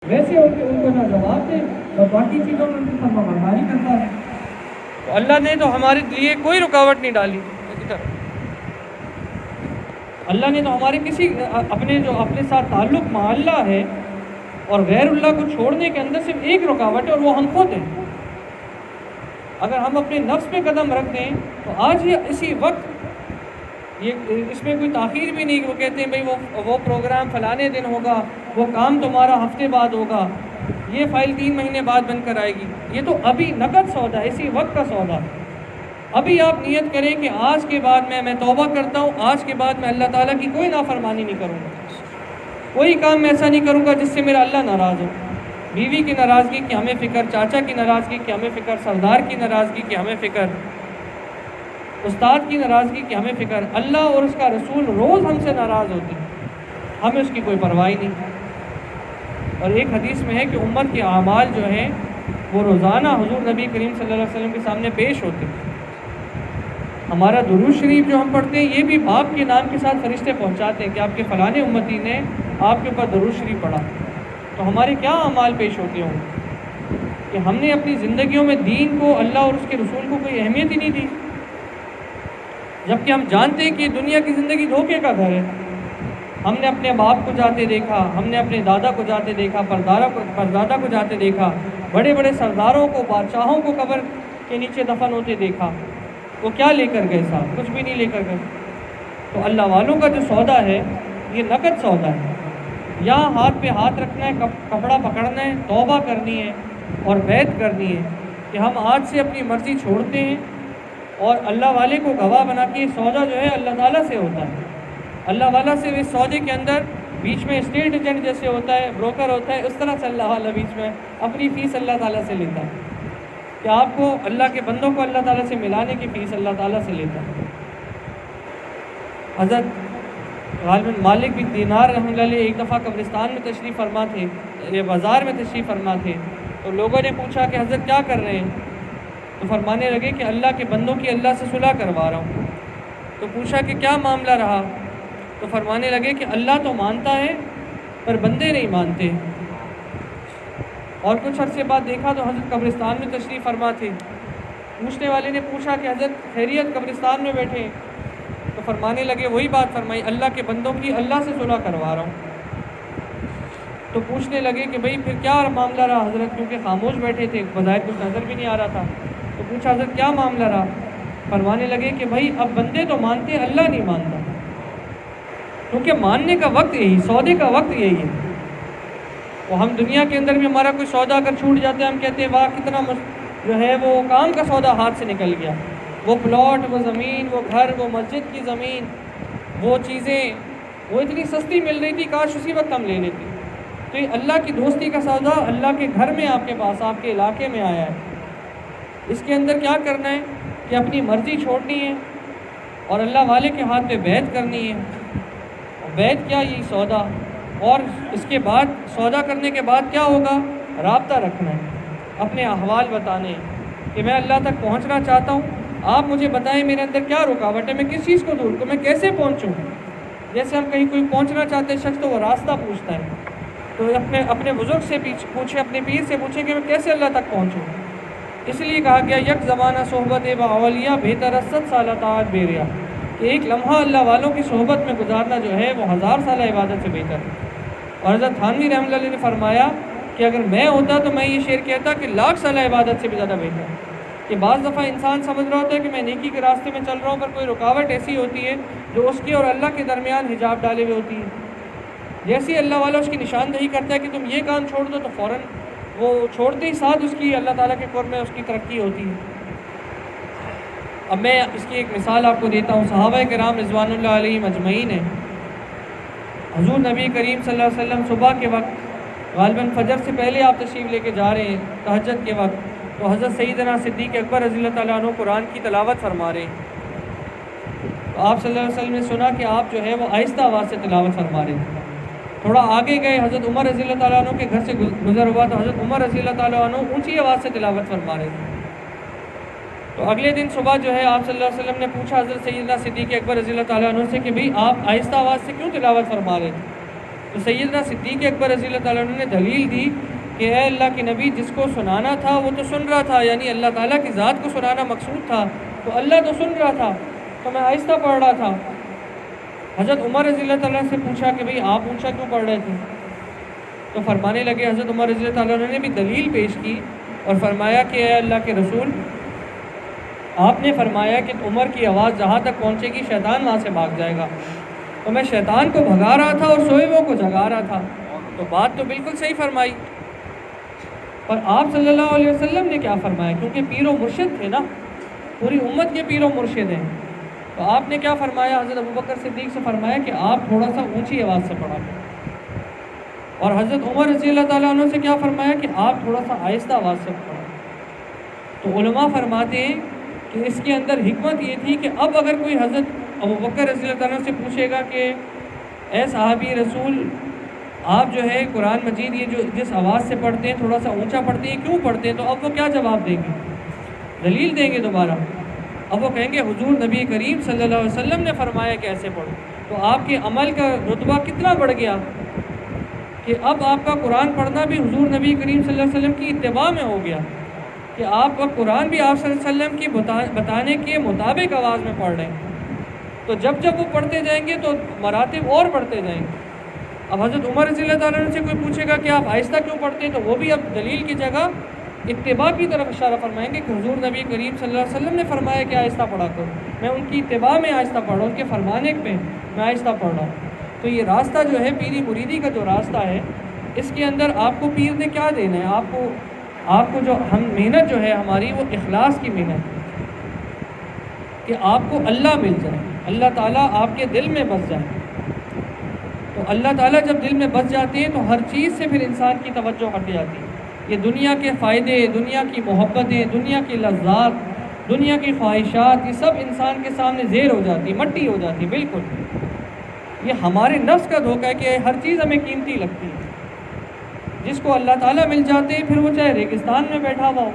ویسے ان کو نہ جواب دے اور باقی چیزوں میں ان پر مبرداری کرتا ہے۔ تو اللہ نے تو ہمارے لیے کوئی رکاوٹ نہیں ڈالی، اللہ نے تو ہمارے کسی اپنے ساتھ تعلق مع اللہ ہے اور غیر اللہ کو چھوڑنے کے اندر صرف ایک رکاوٹ ہے اور وہ ہم خود ہیں۔ اگر ہم اپنے نفس پہ قدم رکھ دیں تو آج ہی اسی وقت، اس میں کوئی تاخیر بھی نہیں کہ وہ کہتے ہیں بھائی وہ پروگرام فلانے دن ہوگا، وہ کام تمہارا ہفتے بعد ہوگا، یہ فائل 3 مہینے بعد بن کر آئے گی۔ یہ تو ابھی نقد سودا ہے، اسی وقت کا سودا۔ ابھی آپ نیت کریں کہ آج کے بعد میں توبہ کرتا ہوں، آج کے بعد میں اللہ تعالیٰ کی کوئی نافرمانی نہیں کروں گا، کوئی کام میں ایسا نہیں کروں گا جس سے میرا اللہ ناراض ہو۔ بیوی کی ناراضگی کی ہمیں فکر، چاچا کی ناراضگی کی ہمیں فکر، سردار کی ناراضگی کی ہمیں فکر، استاد کی ناراضگی کی ہمیں فکر۔ اللہ اور اس کا رسول روز ہم سے ناراض ہوتے ہیں، ہمیں اس کی کوئی پرواہ نہیں۔ اور ایک حدیث میں ہے کہ امت کے اعمال جو ہیں وہ روزانہ حضور نبی کریم صلی اللہ علیہ وسلم کے سامنے پیش ہوتے ہیں۔ ہمارا درود شریف جو ہم پڑھتے ہیں یہ بھی باپ کے نام کے ساتھ فرشتے پہنچاتے ہیں کہ آپ کے فلانے امتی نے آپ کے اوپر درود شریف پڑھا۔ تو ہمارے کیا اعمال پیش ہوتے ہوں کہ ہم نے اپنی زندگیوں میں دین کو، اللہ اور اس کے رسول کو کوئی اہمیت ہی نہیں دی، جبکہ ہم جانتے ہیں کہ دنیا کی زندگی دھوکے کا گھر ہے۔ ہم نے اپنے باپ کو جاتے دیکھا، ہم نے اپنے دادا کو جاتے دیکھا، پردادا کو جاتے دیکھا، بڑے بڑے سرداروں کو، بادشاہوں کو قبر کے نیچے دفن ہوتے دیکھا۔ وہ کیا لے کر گئے صاحب؟ کچھ بھی نہیں لے کر گئے۔ تو اللہ والوں کا جو سودا ہے یہ نقد سودا ہے، یا ہاتھ پہ ہاتھ رکھنا ہے، کپڑا پکڑنا ہے، توبہ کرنی ہے اور بیعت کرنی ہے کہ ہم آج سے اپنی مرضی چھوڑتے ہیں اور اللہ والے کو گواہ بنا کے سودا جو ہے اللہ تعالیٰ سے ہوتا ہے۔ اللہ والا سے اس سودے کے اندر بیچ میں اسٹیٹ ایجنٹ جیسے ہوتا ہے، بروکر ہوتا ہے، اس طرح سے اللہ والا بیچ میں اپنی فیس اللہ تعالیٰ سے لیتا ہے کہ آپ کو، اللہ کے بندوں کو اللہ تعالیٰ سے ملانے کی فیس اللہ تعالیٰ سے لیتا ہے۔ حضرت غالباً مالک بن دینار رحمۃ اللہ علیہ ایک دفعہ قبرستان میں تشریف فرما تھے، یہ بازار میں تشریف فرما تھے، تو لوگوں نے پوچھا کہ حضرت کیا کر رہے ہیں؟ تو فرمانے لگے کہ اللہ کے بندوں کی اللہ سے صلح کروا رہا ہوں۔ تو پوچھا کہ کیا معاملہ رہا؟ تو فرمانے لگے کہ اللہ تو مانتا ہے پر بندے نہیں مانتے۔ اور کچھ عرصے بعد دیکھا تو حضرت قبرستان میں تشریف فرما تھے۔ پوچھنے والے نے پوچھا کہ حضرت خیریت، قبرستان میں بیٹھے؟ تو فرمانے لگے وہی بات فرمائی، اللہ کے بندوں کی اللہ سے صلح کروا رہا ہوں۔ تو پوچھنے لگے کہ بھئی پھر کیا معاملہ رہا حضرت؟ کیونکہ خاموش بیٹھے تھے، بظاہر کچھ نظر بھی نہیں آ رہا تھا۔ تو پوچھا حضرت کیا معاملہ رہا؟ فرمانے لگے کہ بھئی اب بندے تو مانتے ہیں، اللہ نہیں مانتا، کیونکہ ماننے کا وقت یہی، سودے کا وقت یہی ہے۔ وہ ہم دنیا کے اندر بھی ہمارا کوئی سودا اگر چھوٹ جاتا ہے ہم کہتے ہیں واہ کتنا جو ہے وہ کام کا سودا ہاتھ سے نکل گیا، وہ پلاٹ، وہ زمین، وہ گھر، وہ مسجد کی زمین، وہ چیزیں وہ اتنی سستی مل رہی تھی، کاش اسی وقت ہم لے لیتے۔ تو یہ اللہ کی دوستی کا سودا اللہ کے گھر میں آپ کے پاس، آپ کے علاقے میں آیا ہے۔ اس کے اندر کیا کرنا ہے کہ اپنی مرضی چھوڑنی ہے اور اللہ والے کے ہاتھ پہ بیعت کرنی ہے۔ بیعت کیا؟ یہی سودا۔ اور اس کے بعد سودا کرنے کے بعد کیا ہوگا؟ رابطہ رکھنا ہے، اپنے احوال بتانے کہ میں اللہ تک پہنچنا چاہتا ہوں، آپ مجھے بتائیں میرے اندر کیا رکاوٹ ہے، میں کس چیز کو دور کروں، میں کیسے پہنچوں۔ جیسے ہم کہیں کوئی پہنچنا چاہتے ہیں شخص تو وہ راستہ پوچھتا ہے، تو اپنے بزرگ سے پوچھے، اپنے پیر سے پوچھے کہ میں کیسے اللہ تک پہنچوں۔ اس لیے کہا گیا یک زمانہ صحبت با اولیاء بہتر از 100 سالہ طاعت بیریا، کہ ایک لمحہ اللہ والوں کی صحبت میں گزارنا جو ہے وہ 1000 سالہ عبادت سے بہتر ہے۔ اور حضرت تھانوی رحمۃ اللہ علیہ نے فرمایا کہ اگر میں ہوتا تو میں یہ شعر کہتا کہ 1,00,000 سالہ عبادت سے بھی زیادہ بہتر ہے۔ کہ بعض دفعہ انسان سمجھ رہا ہوتا ہے کہ میں نیکی کے راستے میں چل رہا ہوں، پر کوئی رکاوٹ ایسی ہوتی ہے جو اس کے اور اللہ کے درمیان حجاب ڈالے ہوئے ہوتی ہے۔ جیسے ہی اللہ والا اس کی نشاندہی کرتا ہے کہ تم یہ کام چھوڑ دو، تو فوراً وہ چھوڑتے ہی ساتھ اس کی اللہ تعالیٰ کے قرب میں اس کی ترقی ہوتی ہے۔ اب میں اس کی ایک مثال آپ کو دیتا ہوں۔ صحابہ کرام رضوان اللہ علیہم اجمعین ہیں، حضور نبی کریم صلی اللہ علیہ وسلم صبح کے وقت غالباً فجر سے پہلے آپ تشریف لے کے جا رہے ہیں تہجد کے وقت، تو حضرت سیدنا صدیق اکبر رضی اللہ تعالیٰ عنہ قرآن کی تلاوت فرما رہے ہیں۔ تو آپ صلی اللہ علیہ وسلم نے سنا کہ آپ جو ہے وہ آہستہ آواز سے تلاوت فرما رہے ہیں۔ تھوڑا آگے گئے، حضرت عمر رضی اللہ تعالیٰ عنہ کے گھر سے گزر ہوا تو حضرت عمر رضی اللہ تعالیٰ عنہ اونچی آواز سے تلاوت فرما رہے تھے۔ تو اگلے دن صبح جو ہے آپ صلی اللہ علیہ وسلم نے پوچھا حضرت سیدنا صدیق اکبر رضی اللہ تعالیٰ عنہ سے کہ بھئی آپ آہستہ آواز سے کیوں تلاوت فرما رہے تھے؟ تو سیدنا صدیق اکبر رضی اللہ تعالیٰ عنہ نے دلیل دی کہ اے اللہ کے نبی، جس کو سنانا تھا وہ تو سن رہا تھا، یعنی اللہ تعالیٰ کی ذات کو سنانا مقصود تھا، تو اللہ تو سن رہا تھا، تو میں آہستہ پڑھ رہا تھا۔ حضرت عمر رضی اللہ تعالیٰ سے پوچھا کہ بھئی آپ اونچا کیوں پڑھ رہے تھے؟ تو فرمانے لگے، حضرت عمر رضی اللہ تعالیٰ عنہ نے بھی دلیل پیش کی اور فرمایا کہ اے اللہ کے رسول، آپ نے فرمایا کہ عمر کی آواز جہاں تک پہنچے گی شیطان وہاں سے بھاگ جائے گا، تو میں شیطان کو بھگا رہا تھا اور سوئے ہوئے کو جگا رہا تھا۔ تو بات تو بالکل صحیح فرمائی، پر آپ صلی اللہ علیہ وسلم نے کیا فرمایا؟ کیونکہ پیر و مرشد تھے نا، پوری امت کے پیر و مرشد ہیں، تو آپ نے کیا فرمایا؟ حضرت ابوبکر صدیق سے فرمایا کہ آپ تھوڑا سا اونچی آواز سے پڑھا کریں، اور حضرت عمر رضی اللہ تعالیٰ عنہ سے کیا فرمایا کہ آپ تھوڑا سا آہستہ آواز سے پڑھا۔ تو علماء فرماتے ہیں کہ اس کے اندر حکمت یہ تھی کہ اب اگر کوئی حضرت ابوبکر رضی اللہ تعالیٰ عنہ سے پوچھے گا کہ اے صحابی رسول، آپ جو ہے قرآن مجید یہ جو جس آواز سے پڑھتے ہیں تھوڑا سا اونچا پڑھتے ہیں، کیوں پڑھتے ہیں؟ تو اب وہ کیا جواب دیں گے؟ دلیل دیں گے دوبارہ۔ اب وہ کہیں گے حضور نبی کریم صلی اللہ علیہ وسلم نے فرمایا کہ ایسے پڑھو۔ تو آپ کے عمل کا رتبہ کتنا بڑھ گیا کہ اب آپ کا قرآن پڑھنا بھی حضور نبی کریم صلی اللہ علیہ وسلم کی اتباع میں ہو گیا، کہ آپ کا قرآن بھی آپ صلی اللہ علیہ وسلم کی بتانے کے مطابق آواز میں پڑھ رہے ہیں۔ تو جب جب وہ پڑھتے جائیں گے تو مراتب اور بڑھتے جائیں گے۔ اب حضرت عمر رضی اللہ تعالیٰ عنہ سے کوئی پوچھے گا کہ آپ آہستہ کیوں پڑھتے ہیں، تو وہ بھی اب دلیل کی جگہ اتباع کی طرف اشارہ فرمائیں گے کہ حضور نبی کریم صلی اللہ علیہ وسلم نے فرمایا کہ آہستہ پڑھا کرو، میں ان کی اتباع میں آہستہ پڑھ رہا ہوں، ان کے فرمانے پہ میں آہستہ پڑھ رہا ہوں۔ تو یہ راستہ جو ہے پیری مریدی کا جو راستہ ہے، اس کے اندر آپ کو پیر نے کیا دینا ہے؟ آپ کو جو ہم محنت جو ہے ہماری وہ اخلاص کی محنت ہے، کہ آپ کو اللہ مل جائے، اللہ تعالیٰ آپ کے دل میں بس جائے۔ تو اللہ تعالیٰ جب دل میں بس جاتے ہیں تو ہر چیز سے پھر انسان کی توجہ ہٹ جاتی ہے۔ یہ دنیا کے فائدے، دنیا کی محبتیں، دنیا کی لذات، دنیا کی خواہشات، یہ سب انسان کے سامنے زیر ہو جاتی، مٹی ہو جاتی بالکل۔ یہ ہمارے نفس کا دھوکہ ہے کہ ہر چیز ہمیں قیمتی لگتی ہے۔ جس کو اللہ تعالیٰ مل جاتے ہیں، پھر وہ چاہے ریگستان میں بیٹھا ہوا ہو،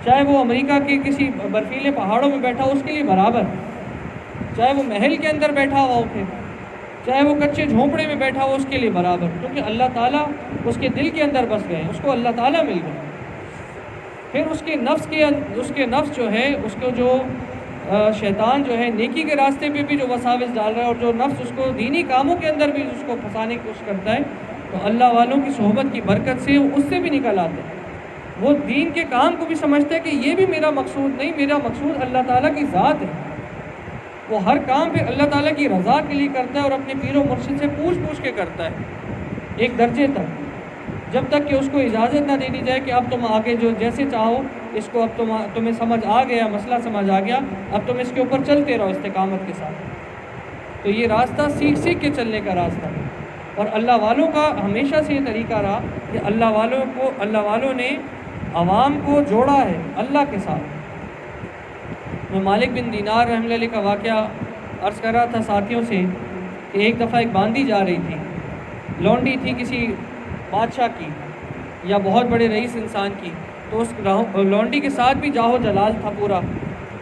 چاہے وہ امریکہ کے کسی برفیلے پہاڑوں میں بیٹھا ہو، اس کے لیے برابر، چاہے وہ محل کے اندر بیٹھا ہوا ہو، پھر چاہے وہ کچے جھونپڑے میں بیٹھا ہو، اس کے لیے برابر، کیونکہ اللہ تعالیٰ اس کے دل کے اندر بس گئے، اس کو اللہ تعالیٰ مل گئے۔ پھر اس کے نفس جو ہے، اس کو جو شیطان جو ہے نیکی کے راستے پہ بھی جو وساوس ڈال رہا ہے، اور جو نفس اس کو دینی کاموں کے اندر بھی اس کو پھنسانے کی کوشش کرتا ہے، تو اللہ والوں کی صحبت کی برکت سے اس سے بھی نکل آتے ہیں۔ وہ دین کے کام کو بھی سمجھتا ہے کہ یہ بھی میرا مقصود نہیں، میرا مقصود اللہ تعالیٰ کی ذات ہے۔ وہ ہر کام پہ اللہ تعالیٰ کی رضا کے لیے کرتا ہے، اور اپنے پیر و مرشد سے پوچھ کے کرتا ہے، ایک درجے تک، جب تک کہ اس کو اجازت نہ دے دی جائے کہ اب تم آگے جو جیسے چاہو اس کو، اب تمہیں سمجھ آ گیا، مسئلہ سمجھ آ گیا، اب تم اس کے اوپر چلتے رہو استقامت کے ساتھ۔ تو یہ راستہ سیکھ کے چلنے کا راستہ ہے، اور اللہ والوں کا ہمیشہ سے یہ طریقہ رہا کہ اللہ والوں نے عوام کو جوڑا ہے اللہ کے ساتھ۔ میں مالک بن دینار رحمۃ اللہ علیہ کا واقعہ عرض کر رہا تھا ساتھیوں سے کہ ایک دفعہ ایک باندی جا رہی تھی، لونڈی تھی کسی بادشاہ کی یا بہت بڑے رئیس انسان کی، تو اس لونڈی کے ساتھ بھی جاہو جلال تھا، پورا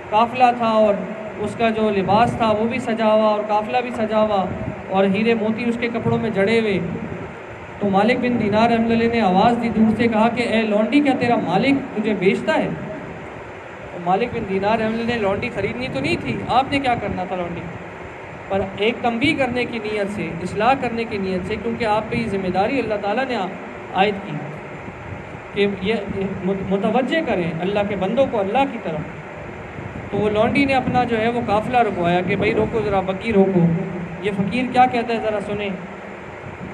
قافلہ تھا، اور اس کا جو لباس تھا وہ بھی سجا ہوا، اور قافلہ بھی سجا ہوا، اور ہیرے موتی اس کے کپڑوں میں جڑے ہوئے۔ تو مالک بن دینار رحمۃ اللہ علیہ نے آواز دی دور سے، کہا کہ اے لونڈی، کیا تیرا مالک تجھے بیچتا ہے؟ تو مالک بن دینار رحمۃ اللہ نے لونڈی خریدنی تو نہیں تھی، آپ نے کیا کرنا تھا لونڈی پر ایک تنبیہ کرنے کی نیت سے، اصلاح کرنے کی نیت سے، کیونکہ آپ پہ یہ ذمہ داری اللہ تعالیٰ نے عائد کی کہ یہ متوجہ کریں اللہ کے بندوں کو اللہ کی طرف۔ تو وہ لونڈی نے اپنا جو ہے وہ قافلہ رکوایا کہ بھائی روکو ذرا، بکی روکو، یہ فقیر کیا کہتا ہے ذرا سنیں۔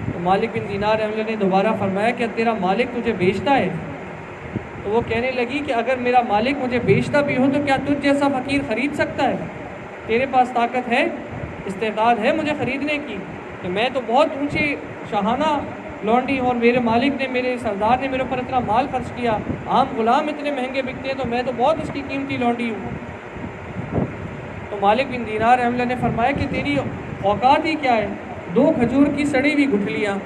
تو مالک بن دینار رحمۃ اللہ نے دوبارہ فرمایا کہ تیرا مالک تجھے بیچتا ہے؟ تو وہ کہنے لگی کہ اگر میرا مالک مجھے بیچتا بھی ہو تو کیا تجھ جیسا فقیر خرید سکتا ہے؟ تیرے پاس طاقت ہے، استعداد ہے مجھے خریدنے کی؟ کہ میں تو بہت اونچی شاہانہ لونڈی ہوں، اور میرے مالک نے، میرے سردار نے میرے اوپر اتنا مال خرچ کیا، عام غلام اتنے مہنگے بکتے ہیں، تو میں تو بہت اس کی قیمتی لونڈی ہوں۔ تو مالک بن دینار رحمۃ اللہ نے فرمایا کہ تیری اوقات ہی کیا ہے، 2 کھجور کی سڑی ہوئی گٹھلیاں۔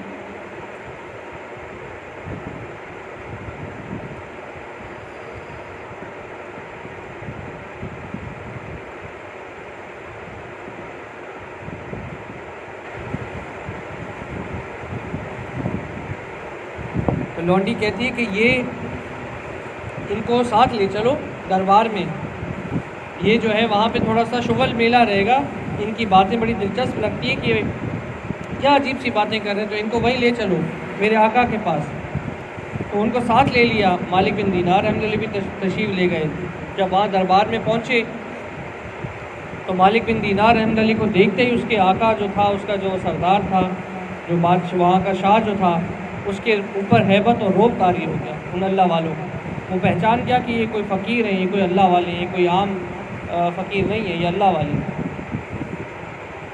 تو لونڈی کہتی ہے کہ یہ ان کو ساتھ لے چلو دربار میں، یہ جو ہے وہاں پہ تھوڑا سا شغل میلہ رہے گا، ان کی باتیں بڑی دلچسپ لگتی ہیں کہ کیا عجیب سی باتیں کر رہے ہیں، تو ان کو وہیں لے چلو میرے آقا کے پاس۔ تو ان کو ساتھ لے لیا، مالک بن دینار رحمۃ اللہ بھی تشریف لے گئے۔ جب وہاں دربار میں پہنچے تو مالک بن دینار رحمۃ اللہ کو دیکھتے ہی اس کے آقا جو تھا، اس کا جو سردار تھا، جو بادشاہ وہاں کا شاہ جو تھا، اس کے اوپر ہیبت اور روب طاری ہو گیا ان اللہ والوں کو۔ وہ پہچان گیا کہ یہ کوئی فقیر ہے، یہ کوئی اللہ والے ہیں، یہ کوئی عام فقیر نہیں ہے، یہ اللہ والے ہیں۔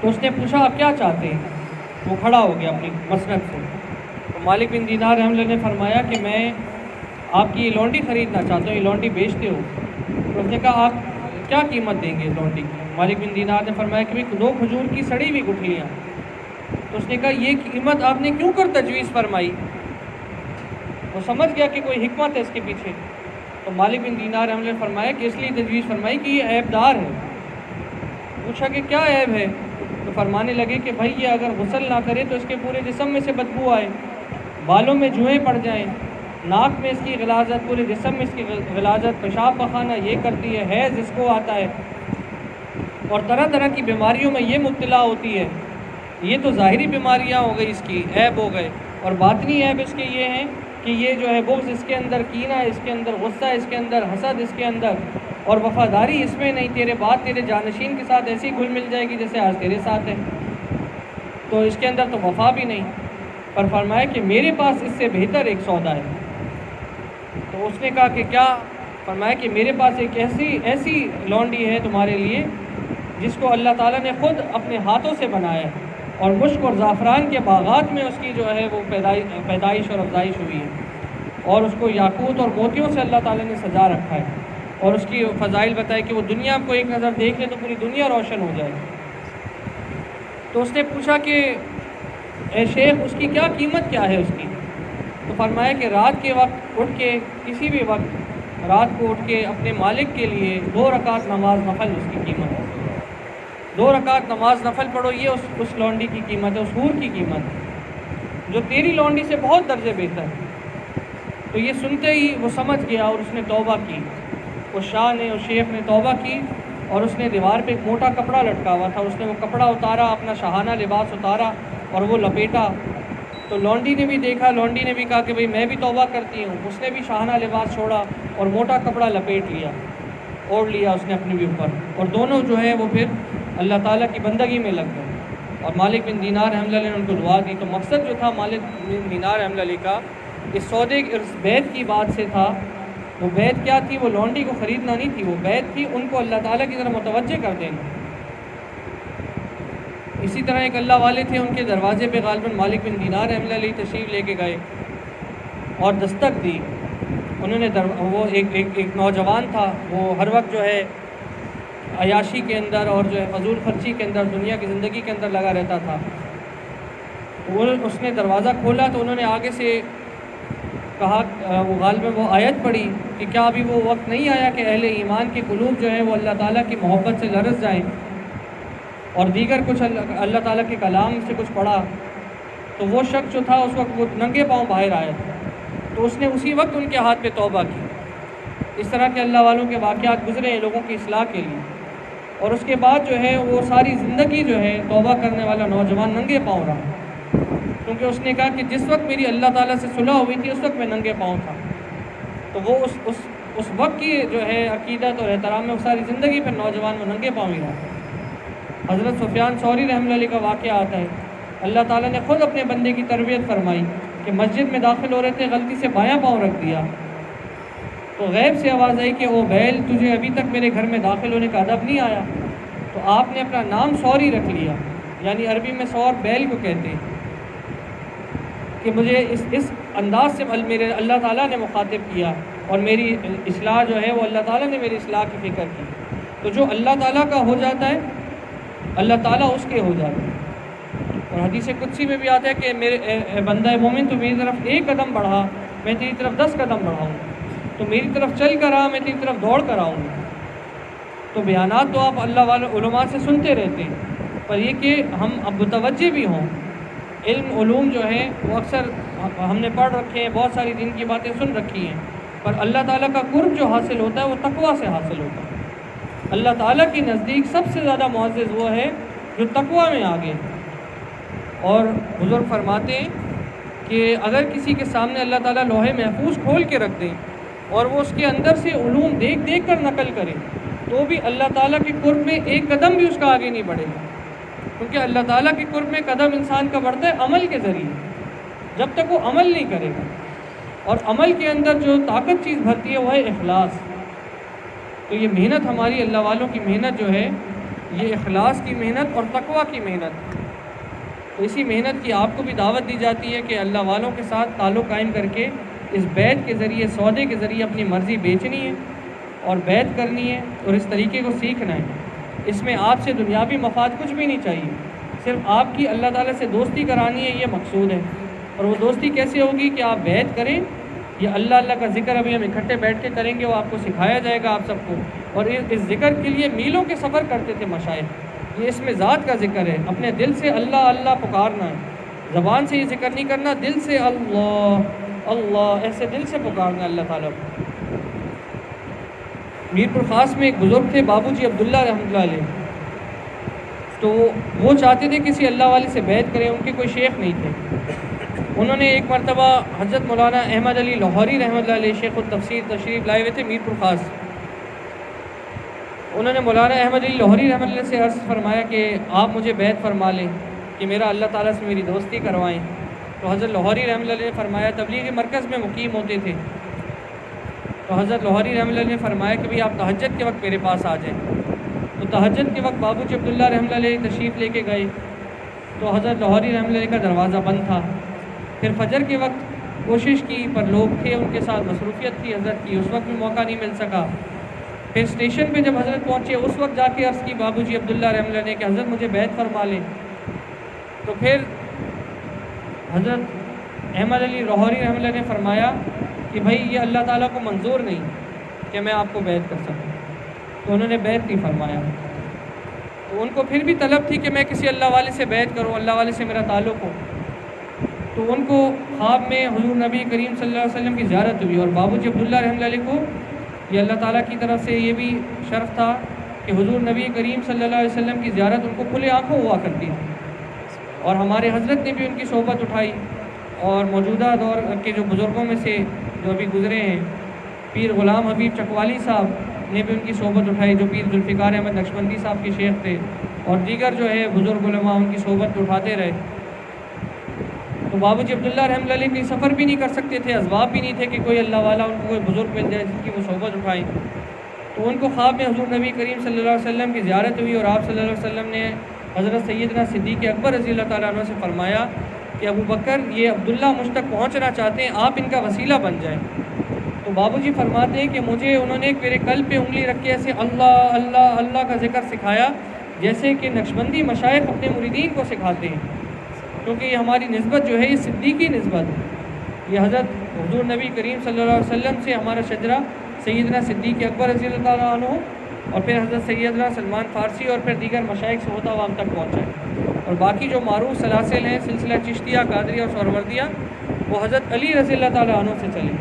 تو اس نے پوچھا آپ کیا چاہتے ہیں؟ وہ کھڑا ہو گیا اپنی مسند سے۔ تو مالک بن دینار رحمۃ اللہ نے فرمایا کہ میں آپ کی یہ لونڈی خریدنا چاہتا ہوں، یہ لونڈی بیچتے ہو؟ تو اس نے کہا آپ کیا قیمت دیں گے اس لونڈی کی؟ مالک بن دینار نے فرمایا کہ 2 کھجور کی سڑی ہوئی گٹھلیاں۔ تو اس نے کہا یہ قیمت آپ نے کیوں کر تجویز فرمائی؟ وہ سمجھ گیا کہ کوئی حکمت ہے اس کے پیچھے۔ تو مالک بن دینار رحمۃ اللہ نے فرمایا کہ اس لیے تجویز فرمائی کہ یہ عیب دار ہے۔ پوچھا کہ کیا عیب ہے؟ تو فرمانے لگے کہ بھائی یہ اگر غسل نہ کرے تو اس کے پورے جسم میں سے بدبو آئے، بالوں میں جوئیں پڑ جائیں، ناک میں اس کی غلاظت، پورے جسم میں اس کی غلاظت، پیشاب پخانہ یہ کرتی ہے، حیض اس کو آتا ہے، اور طرح طرح کی بیماریوں میں یہ مبتلا ہوتی ہے۔ یہ تو ظاہری بیماریاں ہو گئی، اس کی عیب ہو گئے، اور باطنی عیب اس کے یہ ہیں کہ یہ جو ہے بغض اس کے اندر، کینہ اس کے اندر، غصہ اس کے اندر، حسد اس کے اندر، اور وفاداری اس میں نہیں۔ تیرے بعد تیرے جانشین کے ساتھ ایسی گھل مل جائے گی جیسے آج تیرے ساتھ ہے، تو اس کے اندر تو وفا بھی نہیں۔ پر فرمایا کہ میرے پاس اس سے بہتر ایک سودا ہے۔ تو اس نے کہا کہ کیا؟ فرمایا کہ میرے پاس ایک ایسی لونڈی ہے تمہارے لیے جس کو اللہ تعالیٰ نے خود اپنے ہاتھوں سے بنایا ہے، اور مشک اور زعفران کے باغات میں اس کی جو ہے وہ پیدائش اور افزائش ہوئی ہے، اور اس کو یاقوت اور موتیوں سے اللہ تعالیٰ نے سجا رکھا ہے، اور اس کی فضائل بتائی کہ وہ دنیا کو ایک نظر دیکھ لے تو پوری دنیا روشن ہو جائے۔ تو اس نے پوچھا کہ اے شیخ اس کی کیا قیمت کیا ہے اس کی؟ تو فرمایا کہ رات کے وقت اٹھ کے، کسی بھی وقت رات کو اٹھ کے اپنے مالک کے لیے 2 رکعت نماز نفل اس کی قیمت ہے۔ 2 رکعت نماز نفل پڑھو، یہ اس لونڈی کی قیمت ہے، اس حور کی قیمت ہے جو تیری لونڈی سے بہت درجے بہتر ہے۔ تو یہ سنتے ہی وہ سمجھ گیا اور اس نے توبہ کی، اس شاہ نے، اس شیخ نے توبہ کی، اور اس نے دیوار پہ ایک موٹا کپڑا لٹکا ہوا تھا، اس نے وہ کپڑا اتارا، اپنا شاہانہ لباس اتارا اور وہ لپیٹا۔ تو لونڈی نے بھی دیکھا، لونڈی نے بھی کہا کہ بھئی میں بھی توبہ کرتی ہوں، اس نے بھی شاہانہ لباس چھوڑا اور موٹا کپڑا لپیٹ لیا، اوڑھ لیا اس نے اپنے بھی اوپر، اور دونوں جو ہے وہ پھر اللہ تعالیٰ کی بندگی میں لگ گئے۔ اور مالک بن دینار رحمۃ اللہ نے ان کو دعا دی۔ تو مقصد جو تھا مالک بن دینار رحمۃ اللہ کا اس سودے، اس بیعت کی بات سے تھا، وہ بیعت کیا تھی؟ وہ لونڈی کو خریدنا نہیں تھی، وہ بیعت تھی ان کو اللہ تعالیٰ کی طرف متوجہ کر دینا۔ اسی طرح ایک اللہ والے تھے، ان کے دروازے پہ غالباً مالک بن دینار رحمۃ اللہ علیہ تشریف لے کے گئے اور دستک دی۔ انہوں نے وہ ایک نوجوان تھا، وہ ہر وقت جو ہے عیاشی کے اندر اور جو ہے فضول خرچی کے اندر، دنیا کی زندگی کے اندر لگا رہتا تھا۔ اس نے دروازہ کھولا تو انہوں نے آگے سے کہا، وہ غالباً وہ آیت پڑھی کہ کیا ابھی وہ وقت نہیں آیا کہ اہل ایمان کے قلوب جو ہے وہ اللہ تعالیٰ کی محبت سے لرز جائیں، اور دیگر کچھ اللہ تعالیٰ کے کلام سے کچھ پڑھا۔ تو وہ شخص جو تھا اس وقت وہ ننگے پاؤں باہر آیا تھا، تو اس نے اسی وقت ان کے ہاتھ پہ توبہ کی۔ اس طرح کے اللہ والوں کے واقعات گزرے ہیں لوگوں کی اصلاح کے لیے، اور اس کے بعد جو ہے وہ ساری زندگی جو ہے توبہ کرنے والا نوجوان ننگے پاؤں رہا، کیونکہ اس نے کہا کہ جس وقت میری اللہ تعالیٰ سے صلح ہوئی تھی اس وقت میں ننگے پاؤں تھا۔ تو وہ اس وقت کی جو ہے عقیدت اور احترام میں وہ ساری زندگی پہ نوجوان وہ ننگے پاؤں ہی رہا۔ حضرت سفیان ثوری رحمۃ اللہ علیہ کا واقعہ آتا ہے، اللہ تعالیٰ نے خود اپنے بندے کی تربیت فرمائی کہ مسجد میں داخل ہو رہے تھے، غلطی سے بایاں پاؤں رکھ دیا، تو غیب سے آواز آئی کہ او بیل، تجھے ابھی تک میرے گھر میں داخل ہونے کا ادب نہیں آیا؟ تو آپ نے اپنا نام ثوری رکھ لیا، یعنی عربی میں ثور بیل کو کہتے ہیں، کہ مجھے اس انداز سے میرے اللہ تعالیٰ نے مخاطب کیا، اور میری اصلاح جو ہے وہ اللہ تعالیٰ نے میری اصلاح کی فکر کی۔ تو جو اللہ تعالیٰ کا ہو جاتا ہے اللہ تعالیٰ اس کے ہو جاتا ہے۔ اور حدیث قدسی میں بھی آتا ہے کہ میرے بندہ مومن تو میری طرف 1 قدم بڑھا، میں تیری طرف 10 قدم بڑھاؤں، تو میری طرف چل کر آ، میں تیری طرف دوڑ کر آؤں گا۔ تو بیانات تو آپ اللہ والے علماء سے سنتے رہتے ہیں، پر یہ کہ ہم اب متوجہ بھی ہوں علم علوم جو ہیں وہ اکثر ہم نے پڑھ رکھے ہیں، بہت ساری دین کی باتیں سن رکھی ہیں، پر اللہ تعالیٰ کا قرب جو حاصل ہوتا ہے وہ تقویٰ سے حاصل ہوتا ہے۔ اللہ تعالیٰ کے نزدیک سب سے زیادہ معزز وہ ہے جو تقویٰ میں آگے۔ اور بزرگ فرماتے ہیں کہ اگر کسی کے سامنے اللہ تعالیٰ لوح محفوظ کھول کے رکھ دیں اور وہ اس کے اندر سے علوم دیکھ دیکھ کر نقل کرے تو بھی اللہ تعالیٰ کے قرب میں ایک قدم بھی اس کا آگے نہیں بڑھے گا، کیونکہ اللہ تعالیٰ کے قرب میں قدم انسان کا بڑھتا ہے عمل کے ذریعے، جب تک وہ عمل نہیں کرے گا، اور عمل کے اندر جو طاقت چیز بھرتی ہے وہ ہے اخلاص۔ تو یہ محنت ہماری اللہ والوں کی محنت جو ہے یہ اخلاص کی محنت اور تقویٰ کی محنت، تو اسی محنت کی آپ کو بھی دعوت دی جاتی ہے کہ اللہ والوں کے ساتھ تعلق قائم کر کے اس بیعت کے ذریعے، سودے کے ذریعے اپنی مرضی بیچنی ہے اور بیعت کرنی ہے اور اس طریقے کو سیکھنا ہے۔ اس میں آپ سے دنیاوی مفاد کچھ بھی نہیں چاہیے، صرف آپ کی اللہ تعالیٰ سے دوستی کرانی ہے، یہ مقصود ہے۔ اور وہ دوستی کیسے ہوگی کہ آپ بیعت کریں، یہ اللہ کا ذکر ابھی ہم اکٹھے بیٹھ کے کریں گے، وہ آپ کو سکھایا جائے گا آپ سب کو، اور اس ذکر کے لیے میلوں کے سفر کرتے تھے مشائخ، یہ اس میں ذات کا ذکر ہے، اپنے دل سے اللہ اللہ پکارنا ہے، زبان سے یہ ذکر نہیں کرنا، دل سے اللہ اللہ ایسے دل سے پکارنا اللہ تعالیٰ کو۔ میر پور خاص میں ایک بزرگ تھے بابو جی عبداللہ رحمۃ اللہ علیہ، تو وہ چاہتے تھے کسی اللہ والے سے بیعت کریں، ان کے کوئی شیخ نہیں تھے۔ انہوں نے ایک مرتبہ حضرت مولانا احمد علی لاہوری رحمۃ اللہ علیہ شیخ التفسیر تشریف لائے ہوئے تھے میر پور خاص۔ انہوں نے مولانا احمد علی لاہوری رحمۃ اللہ سے عرض فرمایا کہ آپ مجھے بیعت فرما لیں کہ میرا اللہ تعالیٰ سے میری دوستی کروائیں۔ تو حضرت لاہوری رحمۃ اللہ علیہ نے فرمایا، تبلیغی مرکز میں مقیم ہوتے تھے، تو حضرت لاہوری رحمۃ اللہ علیہ نے فرمایا کہ بھئی آپ تہجد کے وقت میرے پاس آ جائیں۔ تو تہجد کے وقت بابو جی عبداللہ رحمۃ اللہ علیہ تشریف لے کے گئے، تو حضرت لاہوری رحمۃ اللہ علیہ کا دروازہ بند تھا۔ پھر فجر کے وقت کوشش کی، پر لوگ تھے ان کے ساتھ مصروفیت تھی حضرت کی، اس وقت بھی موقع نہیں مل سکا۔ پھر اسٹیشن پہ جب حضرت پہنچے اس وقت جا کے عرض کی بابو جی عبداللہ رحمۃ اللہ نے کہ حضرت مجھے بیعت فرما لیں۔ تو پھر حضرت احمد علی لاہوری رحمۃ اللہ نے فرمایا کہ بھائی یہ اللہ تعالیٰ کو منظور نہیں کہ میں آپ کو بیعت کر سکوں، تو انہوں نے بیعت نہیں فرمایا۔ تو ان کو پھر بھی طلب تھی کہ میں کسی اللہ والے سے بیعت کروں، اللہ والے سے میرا تعلق ہو۔ تو ان کو خواب میں حضور نبی کریم صلی اللہ علیہ وسلم کی زیارت ہوئی، اور بابو جی عبداللہ رحمۃ اللہ علیہ کو یہ اللہ تعالیٰ کی طرف سے یہ بھی شرف تھا کہ حضور نبی کریم صلی اللہ علیہ وسلم کی زیارت ان کو کھلے آنکھوں ہوا کرتی تھی، اور ہمارے حضرت نے بھی ان کی صحبت اٹھائی، اور موجودہ دور کے جو بزرگوں میں سے جو ابھی گزرے ہیں پیر غلام حبیب چکوالی صاحب نے بھی ان کی صحبت اٹھائی، جو پیر ذوالفقار احمد نقشبندی صاحب کے شیخ تھے، اور دیگر جو ہے بزرگ علماء ان کی صحبت اٹھاتے رہے۔ تو بابو جی عبداللہ رحمۃ اللہ علیہ کہیں سفر بھی نہیں کر سکتے تھے، اسباب بھی نہیں تھے کہ کوئی اللہ والا ان کو کوئی بزرگ مل جائے جس کی وہ صحبت اٹھائیں۔ تو ان کو خواب میں حضور نبی کریم صلی اللہ علیہ وسلم کی زیارت ہوئی، اور آپ صلی اللہ علیہ وسلم نے حضرت سیدنا صدیق اکبر رضی اللہ تعالیٰ عنہ سے فرمایا کہ ابو بکر یہ عبداللہ مجھ تک پہنچنا چاہتے ہیں، آپ ان کا وسیلہ بن جائیں۔ تو بابو جی فرماتے ہیں کہ مجھے انہوں نے میرے قلب پہ انگلی رکھ کے ایسے اللہ اللہ اللہ کا ذکر سکھایا جیسے کہ نقشبندی مشائخ اپنے مریدین کو سکھاتے ہیں، کیونکہ یہ ہماری نسبت جو ہے یہ صدیقی نسبت ہے، یہ حضرت حضور نبی کریم صلی اللہ علیہ وسلم سے ہمارا شجرہ سیدنا صدیق اکبر رضی اللہ تعالیٰ عنہ، اور پھر حضرت سیدنا سلمان فارسی اور پھر دیگر مشائخ سے ہوتا ہوا ہم تک پہنچا ہے، اور باقی جو معروف سلاسل ہیں سلسلہ چشتیہ، قادریہ اور سہروردیہ وہ حضرت علی رضی اللہ تعالیٰ عنہ سے چلے۔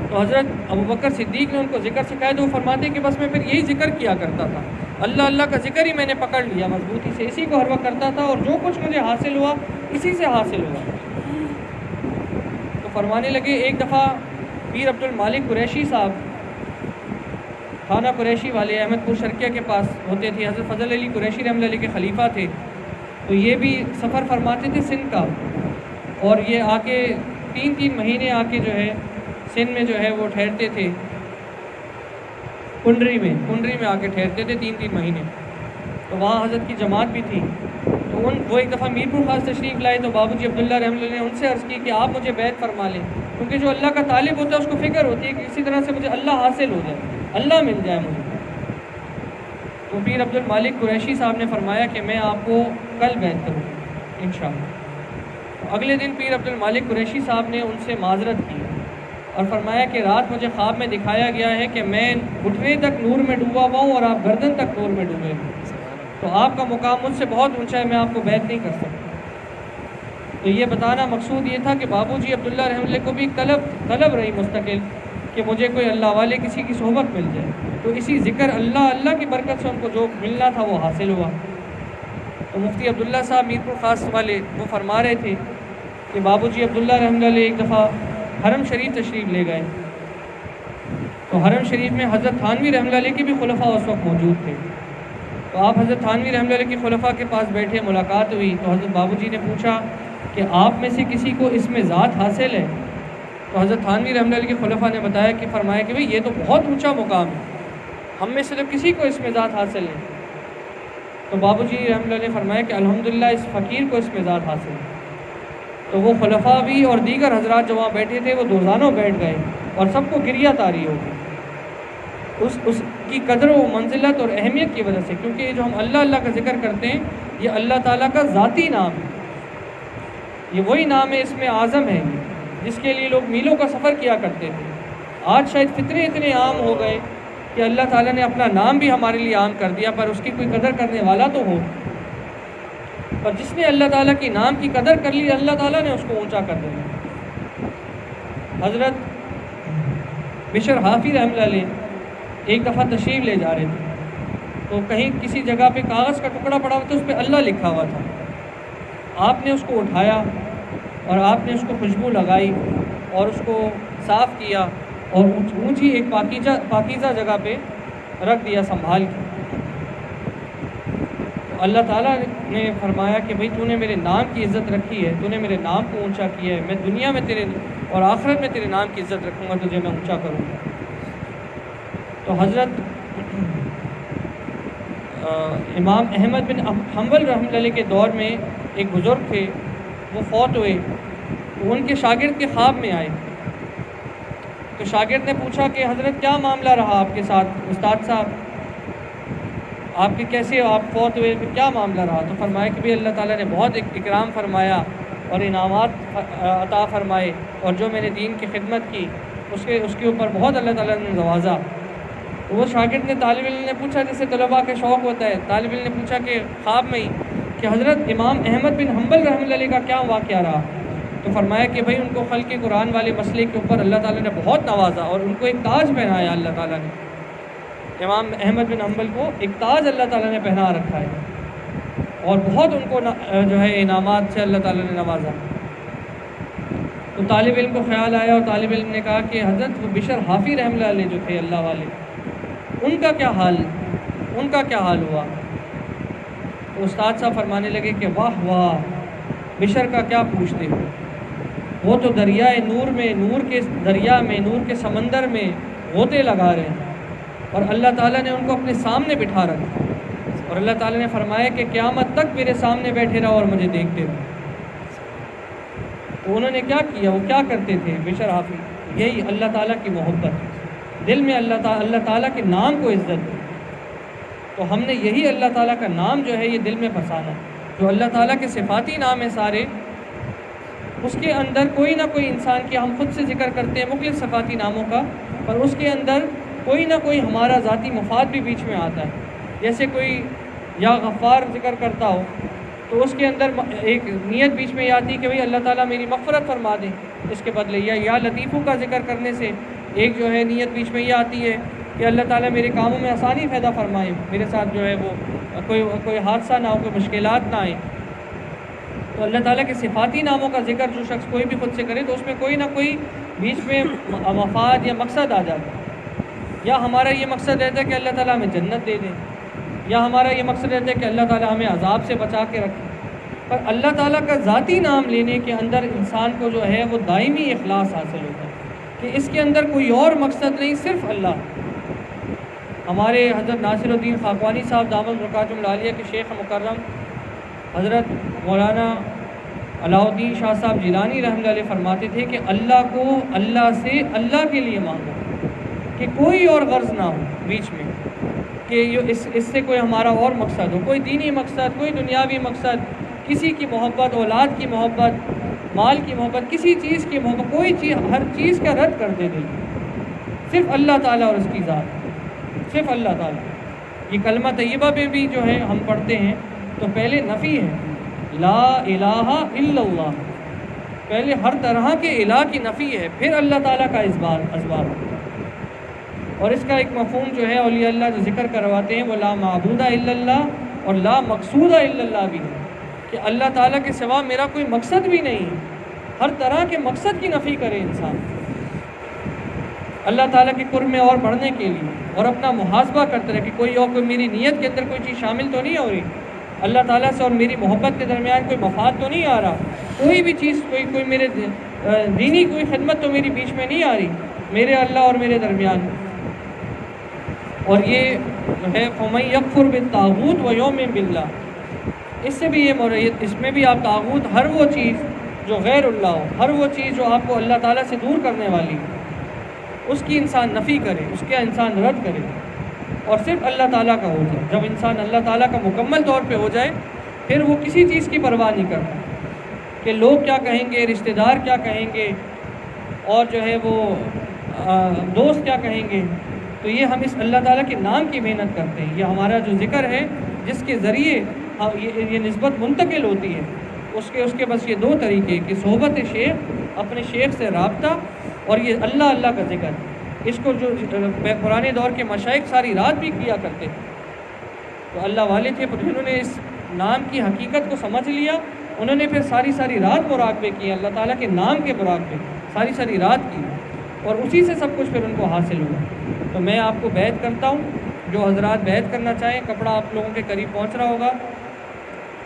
تو حضرت ابو بکر صدیق نے ان کو ذکر سکھایا، تو وہ فرماتے ہیں کہ بس میں پھر یہی ذکر کیا کرتا تھا، اللہ اللہ کا ذکر ہی میں نے پکڑ لیا مضبوطی سے، اسی کو ہر وقت کرتا تھا، اور جو کچھ مجھے حاصل ہوا اسی سے حاصل ہوا۔ تو فرمانے لگے ایک دفعہ پیر عبد المالک قریشی صاحب تھانہ قریشی والے احمد پور شرقیہ کے پاس ہوتے تھے، حضرت فضل علی قریشی رحمۃ اللہ علیہ کے خلیفہ تھے، تو یہ بھی سفر فرماتے تھے سندھ کا، اور یہ آ کے 3 مہینے آ کے جو ہے سندھ میں جو ہے وہ ٹھہرتے تھے، کنڈری میں آ کے ٹھہرتے تھے 3 مہینے، تو وہاں حضرت کی جماعت بھی تھی۔ تو وہ ایک دفعہ میر پور خاص تشریف لائے، تو بابو جی عبداللہ رحمۃ اللہ نے ان سے عرض کی کہ آپ مجھے بیعت فرما لیں، کیونکہ جو اللہ کا طالب ہوتا ہے اس کو فکر ہوتی ہے کہ کسی طرح سے مجھے اللہ حاصل ہو جائے، اللہ مل جائے مجھے۔ تو پیر عبد المالک قریشی صاحب نے فرمایا کہ میں آپ کو کل بیعت کروں انشاءاللہ۔ اگلے دن پیر عبد المالک قریشی صاحب نے ان سے معذرت کی اور فرمایا کہ رات مجھے خواب میں دکھایا گیا ہے کہ میں گھٹنے تک نور میں ڈوبا ہوا ہوں اور آپ گردن تک نور میں ڈوبے ہیں، تو آپ کا مقام مجھ سے بہت اونچا ہے، میں آپ کو بیعت نہیں کر سکتا۔ تو یہ بتانا مقصود یہ تھا کہ بابو جی عبداللہ رحمۃ اللہ کو بھی ایک طلب رہی مستقل کہ مجھے کوئی اللہ والے کسی کی صحبت مل جائے، تو اسی ذکر اللہ کی برکت سے ان کو جو ملنا تھا وہ حاصل ہوا۔ تو مفتی عبداللہ صاحب میر پور خاص والے وہ فرما رہے تھے کہ بابو جی عبداللہ رحمۃ اللہ ایک دفعہ حرم شریف تشریف لے گئے، تو حرم شریف میں حضرت تھانوی رحمۃ اللہ علیہ کے بھی خلفاء اس وقت موجود تھے۔ تو آپ حضرت تھانوی رحمۃ اللہ علیہ کے خلفاء کے پاس بیٹھے، ملاقات ہوئی، تو حضرت بابو جی نے پوچھا کہ آپ میں سے کسی کو اس میں ذات حاصل ہے؟ تو حضرت تھانوی رحمۃ اللہ علیہ کے خلفاء نے بتایا کہ فرمایا کہ بھئی یہ تو بہت اونچا مقام ہے، ہم میں صرف کسی کو اس میں ذات حاصل ہے۔ تو بابو جی رحمۃ اللہ علیہ نے فرمایا کہ الحمدللہ اس فقیر کو اس میں ذات حاصل ہے۔ تو وہ خلفاء بھی اور دیگر حضرات جو وہاں بیٹھے تھے وہ دوزانوں بیٹھ گئے اور سب کو گریہ طاری ہو گئی اس کی قدر و منزلت اور اہمیت کی وجہ سے، کیونکہ یہ جو ہم اللہ کا ذکر کرتے ہیں یہ اللہ تعالیٰ کا ذاتی نام ہے، یہ وہی نام ہے، اس میں اعظم ہے جس کے لیے لوگ میلوں کا سفر کیا کرتے تھے۔ آج شاید فطرے اتنے عام ہو گئے کہ اللہ تعالیٰ نے اپنا نام بھی ہمارے لیے عام کر دیا، پر اس کی کوئی قدر کرنے والا تو ہو۔ پر جس نے اللہ تعالیٰ کی نام کی قدر کر لی، اللہ تعالیٰ نے اس کو اونچا کر دیا۔ حضرت بشر حافی رحمۃ اللہ علیہ ایک دفعہ تشریف لے جا رہے تھے، تو کہیں کسی جگہ پہ کاغذ کا ٹکڑا پڑا ہوا تھا، اس پہ اللہ لکھا ہوا تھا۔ آپ نے اس کو اٹھایا اور آپ نے اس کو خوشبو لگائی اور اس کو صاف کیا اور اونچی ایک پاکیزہ جگہ پہ رکھ دیا سنبھال کے۔ تو اللہ تعالیٰ نے فرمایا کہ بھئی تو نے میرے نام کی عزت رکھی ہے، تو نے میرے نام کو اونچا کیا ہے، میں دنیا میں تیرے اور آخرت میں تیرے نام کی عزت رکھوں گا، تجھے میں اونچا کروں گا۔ تو حضرت امام احمد بن حنبل رحمۃ اللہ علیہ کے دور میں ایک بزرگ تھے، وہ فوت ہوئے، تو ان کے شاگرد کے خواب میں آئے۔ تو شاگرد نے پوچھا کہ حضرت کیا معاملہ رہا آپ کے ساتھ، استاد صاحب آپ کے کیسے آپ فوت ہوئے، کیا معاملہ رہا؟ تو فرمایا کہ بھی اللہ تعالیٰ نے بہت اکرام فرمایا اور انعامات عطا فرمائے، اور جو میں نے دین کی خدمت کی اس کے اوپر بہت اللہ تعالیٰ نے نوازا۔ تو وہ شاگرد نے طالب علم نے پوچھا، جیسے طلباء کا شوق ہوتا ہے، طالب علم نے پوچھا کہ خواب میں ہی کہ حضرت امام احمد بن حنبل رحمۃ اللہ علیہ کا کیا واقعہ رہا؟ تو فرمایا کہ بھائی ان کو خلق قرآن والے مسئلے کے اوپر اللہ تعالیٰ نے بہت نوازا اور ان کو ایک تاج پہنایا اللہ تعالیٰ نے۔ امام احمد بن حنبل کو ایک تاج اللہ تعالیٰ نے پہنا رکھا ہے اور بہت ان کو جو ہے انعامات سے اللہ تعالیٰ نے نوازا۔ تو طالب علم کو خیال آیا اور طالب علم نے کہا کہ حضرت وہ بشر حافی رحمۃ اللہ علیہ جو تھے اللہ والے، ان کا کیا حال ہوا؟ تو استاد صاحب فرمانے لگے کہ واہ واہ، بشر کا کیا پوچھتے ہو، وہ تو دریائے نور میں، نور کے دریا میں، نور کے سمندر میں غوطے لگا رہے ہیں، اور اللہ تعالیٰ نے ان کو اپنے سامنے بٹھا رکھا، اور اللہ تعالیٰ نے فرمایا کہ قیامت تک میرے سامنے بیٹھے رہو اور مجھے دیکھتے رہو۔ تو انہوں نے کیا کیا، وہ کیا کرتے تھے بشر حافی؟ یہی اللہ تعالیٰ کی محبت، دل میں اللہ تعالیٰ کے نام کو عزت دی۔ تو ہم نے یہی اللہ تعالیٰ کا نام جو ہے یہ دل میں بسانا، جو اللہ تعالیٰ کے صفاتی نام ہیں سارے، اس کے اندر کوئی نہ کوئی انسان کی، ہم خود سے ذکر کرتے ہیں مختلف صفاتی ناموں کا، پر اس کے اندر کوئی نہ کوئی ہمارا ذاتی مفاد بھی بیچ میں آتا ہے۔ جیسے کوئی یا غفار ذکر کرتا ہو تو اس کے اندر ایک نیت بیچ میں یہ آتی ہے کہ بھئی اللہ تعالیٰ میری مغفرت فرما دے اس کے بدلے، یا لطیفوں کا ذکر کرنے سے ایک جو ہے نیت بیچ میں یہ آتی ہے کہ اللہ تعالیٰ میرے کاموں میں آسانی پیدا فرمائے، میرے ساتھ جو ہے وہ کوئی حادثہ نہ ہو، کوئی مشکلات نہ آئیں۔ تو اللہ تعالیٰ کے صفاتی ناموں کا ذکر جو شخص کوئی بھی خود سے کرے تو اس میں کوئی نہ کوئی بیچ میں مفاد یا مقصد آ جاتا ہے، یا ہمارا یہ مقصد رہتا ہے کہ اللہ تعالیٰ ہمیں جنت دے دے، یا ہمارا یہ مقصد رہتا ہے کہ اللہ تعالیٰ ہمیں عذاب سے بچا کے رکھے۔ پر اللہ تعالیٰ کا ذاتی نام لینے کے اندر انسان کو جو ہے وہ دائمی اخلاص حاصل ہوتا ہے کہ اس کے اندر کوئی اور مقصد نہیں، صرف اللہ۔ ہمارے حضرت ناصر الدین خاقوانی صاحب دامت برکاتہم العالیہ کے شیخ مکرم حضرت مولانا علاء الدین شاہ صاحب جیلانی رحمۃ اللہ علیہ فرماتے تھے کہ اللہ کو اللہ سے اللہ کے لیے مانگو، کہ کوئی اور غرض نہ ہو بیچ میں، کہ اس سے کوئی ہمارا اور مقصد ہو، کوئی دینی مقصد، کوئی دنیاوی مقصد، کسی کی محبت، اولاد کی محبت، مال کی محبت، کسی چیز کی محبت، کوئی چیز، ہر چیز کا رد کر دے دل، صرف اللہ تعالیٰ اور اس کی ذات، صرف اللہ تعالیٰ۔ یہ کلمہ طیبہ پہ بھی جو ہے ہم پڑھتے ہیں تو پہلے نفی ہے، لا الہ الا اللہ، پہلے ہر طرح کے الہ کی نفی ہے، پھر اللہ تعالیٰ کا اثبات۔ اور اس کا ایک مفہوم جو ہے اولیاء اللہ جو ذکر کرواتے ہیں وہ لا معبود الا اللہ اور لا مقصود الا اللہ بھی ہے، کہ اللہ تعالیٰ کے سوا میرا کوئی مقصد بھی نہیں ہے۔ ہر طرح کے مقصد کی نفی کرے انسان اللہ تعالیٰ کے قرب میں اور بڑھنے کے لیے، اور اپنا محاسبہ کرتے رہے کہ کوئی میری نیت کے اندر کوئی چیز شامل تو نہیں ہو رہی، اللہ تعالیٰ سے اور میری محبت کے درمیان کوئی مفاد تو نہیں آ رہا، کوئی بھی چیز کوئی میرے دینی کوئی خدمت تو میری بیچ میں نہیں آ رہی میرے اللہ اور میرے درمیان۔ اور یہ جو ہے فَمَن يَكْفُرْ بِالطَّاغُوتِ وَيُؤْمِن بِاللَّهِ، اس سے بھی یہ اس میں بھی آپ طاغوت ہر وہ چیز جو غیر اللہ ہو، ہر وہ چیز جو آپ کو اللہ تعالیٰ سے دور کرنے والی ہے، اس کی انسان نفی کرے، اس کا انسان رد کرے، اور صرف اللہ تعالیٰ کا ہو جائے۔ جب انسان اللہ تعالیٰ کا مکمل طور پہ ہو جائے پھر وہ کسی چیز کی پرواہ نہیں کرتا کہ لوگ کیا کہیں گے، رشتہ دار کیا کہیں گے، اور جو ہے وہ دوست کیا کہیں گے۔ تو یہ ہم اس اللہ تعالیٰ کے نام کی محنت کرتے ہیں، یہ ہمارا جو ذکر ہے جس کے ذریعے یہ نسبت منتقل ہوتی ہے، اس کے بس یہ دو طریقے کہ صحبت شیخ، اپنے شیخ سے رابطہ، اور یہ اللہ اللہ کا ذکر۔ اس کو جو پرانے دور کے مشائخ ساری رات بھی کیا کرتے تھے، تو اللہ والے تھے جنہوں نے اس نام کی حقیقت کو سمجھ لیا، انہوں نے پھر ساری رات مراقبے کیے، اللہ تعالیٰ کے نام کے مراقبے ساری رات کی، اور اسی سے سب کچھ پھر ان کو حاصل ہوا۔ تو میں آپ کو بیعت کرتا ہوں، جو حضرات بیعت کرنا چاہیں، کپڑا آپ لوگوں کے قریب پہنچ رہا ہوگا،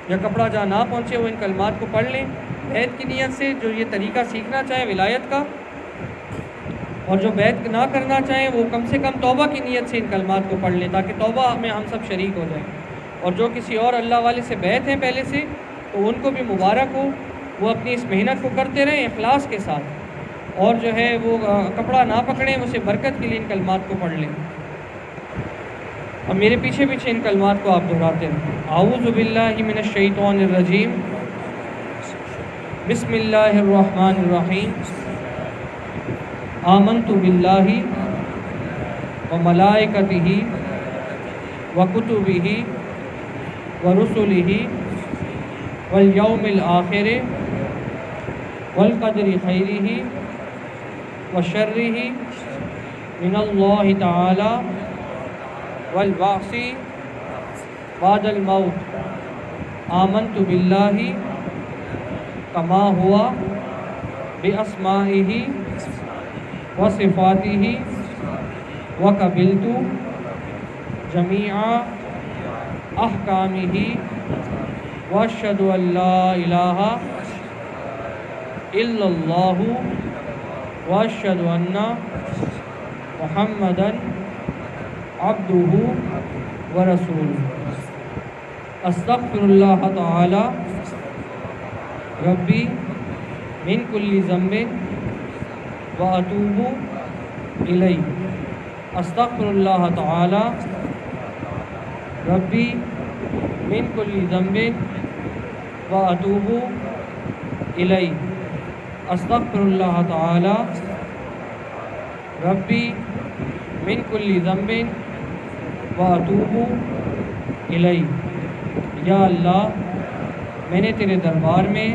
یا کپڑا جہاں نہ پہنچے وہ ان کلمات کو پڑھ لیں بیعت کی نیت سے۔ جو یہ طریقہ سیکھنا چاہیں ولایت کا، اور جو بیعت نہ کرنا چاہیں وہ کم سے کم توبہ کی نیت سے ان کلمات کو پڑھ لیں، تاکہ توبہ میں ہم سب شریک ہو جائیں۔ اور جو کسی اور اللہ والے سے بیعت ہیں پہلے سے، تو ان کو بھی مبارک ہو، وہ اپنی اس محنت کو کرتے رہیں اخلاص کے ساتھ، اور جو ہے وہ کپڑا نہ پکڑیں، اسے برکت کے لیے ان کلمات کو پڑھ لیں۔ اور میرے پیچھے ان کلمات کو آپ دہراتے رہیں۔ اعوذ باللہ من الشیطان الرجیم، بسم اللہ الرحمن الرحیم، آمنت باللہ وملائکتہ وکتبہ ورسلہ والیوم الآخر والقدر خیرہ وشرہ من اللہ تعالی والبعث بعد الموت۔ آمنت باللہ کما ہوا باسمائہ وصفاتہ وقبلت جمیع احکامہ واشہد ان لا الہ الا اللہ واشہد ان محمدا عبدہ ورسولہ۔ استغفر اللہ تعالی ربی من کل ذنب واتوب الیہ۔ استغفر اللہ تعالی ربی من کل ذنب واتوب الیہ۔ استغفر اللہ تعالی ربی من کل ذنب واتوب الیہ۔ یا اللہ، میں نے تیرے دربار میں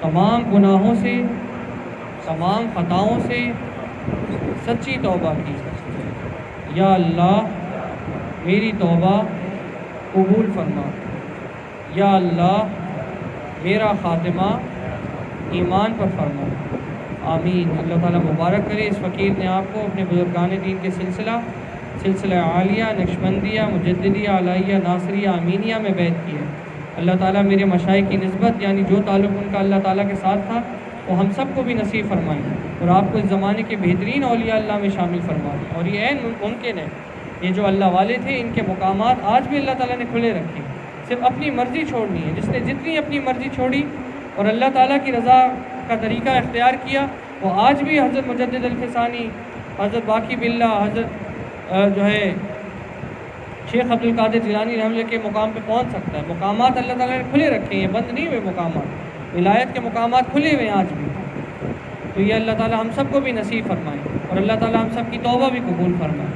تمام گناہوں سے، تمام خطاؤں سے سچی توبہ کی۔ یا اللہ، میری توبہ قبول فرما۔ یا اللہ، میرا خاتمہ ایمان پر فرما۔ آمین۔ اللہ تعالیٰ مبارک کرے اس فقیر نے آپ کو اپنے بزرگان دین کے سلسلہ عالیہ، نقشبندیہ، مجددیہ، علائیہ، ناصریہ، امینیہ میں بیعت کی ہے۔ اللہ تعالیٰ میرے مشائخ کی نسبت یعنی جو تعلق ان کا اللہ تعالیٰ کے ساتھ تھا وہ ہم سب کو بھی نصیب فرمائیں، اور آپ کو اس زمانے کے بہترین اولیاء اللہ میں شامل فرمائیں۔ اور یہ عین ممکن ہے، یہ جو اللہ والے تھے ان کے مقامات آج بھی اللہ تعالیٰ نے کھلے رکھے، صرف اپنی مرضی چھوڑنی ہے۔ جس نے جتنی اپنی مرضی چھوڑی اور اللہ تعالیٰ کی رضا کا طریقہ اختیار کیا، وہ آج بھی حضرت مجدد الفسانی، حضرت باقی باللہ، حضرت جو ہے شیخ عبد القادر جیلانی رحمۃ اللہ کے مقام پہ پہنچ سکتا ہے۔ مقامات اللہ تعالیٰ نے کھلے رکھے ہیں، بند نہیں ہوئے مقامات، ولایت کے مقامات کھلے ہوئے ہیں آج بھی۔ تو یہ اللہ تعالیٰ ہم سب کو بھی نصیب فرمائیں، اور اللہ تعالیٰ ہم سب کی توبہ بھی قبول فرمائیں۔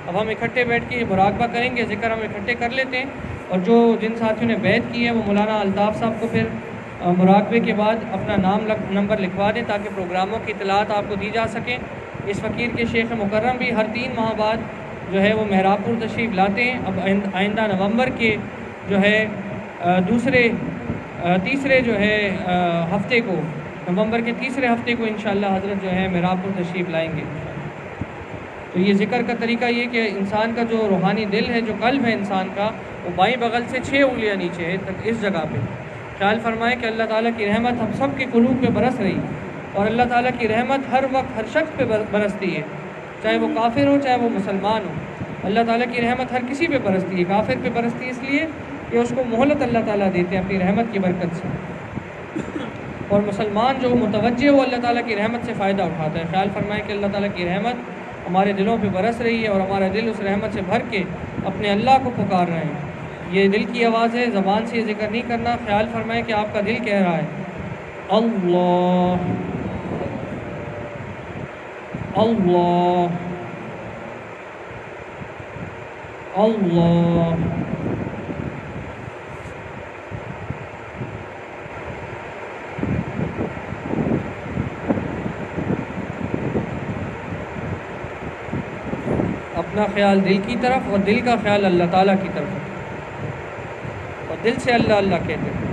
اب ہم اکٹھے بیٹھ کے مراقبہ کریں گے، ذکر ہم اکٹھے کر لیتے ہیں، اور جن ساتھیوں نے بیعت کی ہے وہ مولانا الطاف صاحب کو پھر مراقبے کے بعد اپنا نمبر لکھوا دیں تاکہ پروگراموں کی اطلاعات آپ کو دی جا سکیں۔ اس فقیر کے شیخ مکرم بھی ہر 3 ماہ بعد جو ہے وہ مہراب پور تشریف لاتے ہیں۔ اب آئندہ نومبر کے جو ہے تیسرے جو ہے ہفتے کو، نومبر کے تیسرے ہفتے کو انشاءاللہ حضرت جو ہے مہراب پور تشریف لائیں گے۔ تو یہ ذکر کا طریقہ یہ کہ انسان کا جو روحانی دل ہے، جو قلب ہے انسان کا، وہ بائیں بغل سے 6 انگلیاں نیچے ہے اس جگہ پہ۔ خیال فرمائیں کہ اللہ تعالیٰ کی رحمت ہم سب کے قلوب پہ برس رہی، اور اللہ تعالیٰ کی رحمت ہر وقت ہر شخص پہ برستی ہے، چاہے وہ کافر ہو چاہے وہ مسلمان ہو۔ اللہ تعالیٰ کی رحمت ہر کسی پہ برستی ہے، کافر پہ برستی ہے اس لیے کہ اس کو مہلت اللہ تعالیٰ دیتے ہیں اپنی رحمت کی برکت سے، اور مسلمان جو متوجہ وہ اللہ تعالیٰ کی رحمت سے فائدہ اٹھاتا ہے۔ خیال فرمائیں کہ اللہ تعالیٰ کی رحمت ہمارے دلوں پہ برس رہی ہے، اور ہمارا دل اس رحمت سے بھر کے اپنے اللہ کو پکار رہے ہیں۔ یہ دل کی آواز ہے، زبان سے یہ ذکر نہیں کرنا۔ خیال فرمائیں کہ آپ کا دل کہہ رہا ہے اللہ اللہ اللہ۔ اپنا خیال دل کی طرف، اور دل کا خیال اللہ تعالیٰ کی طرف، اور دل سے اللہ اللہ کہتے ہیں۔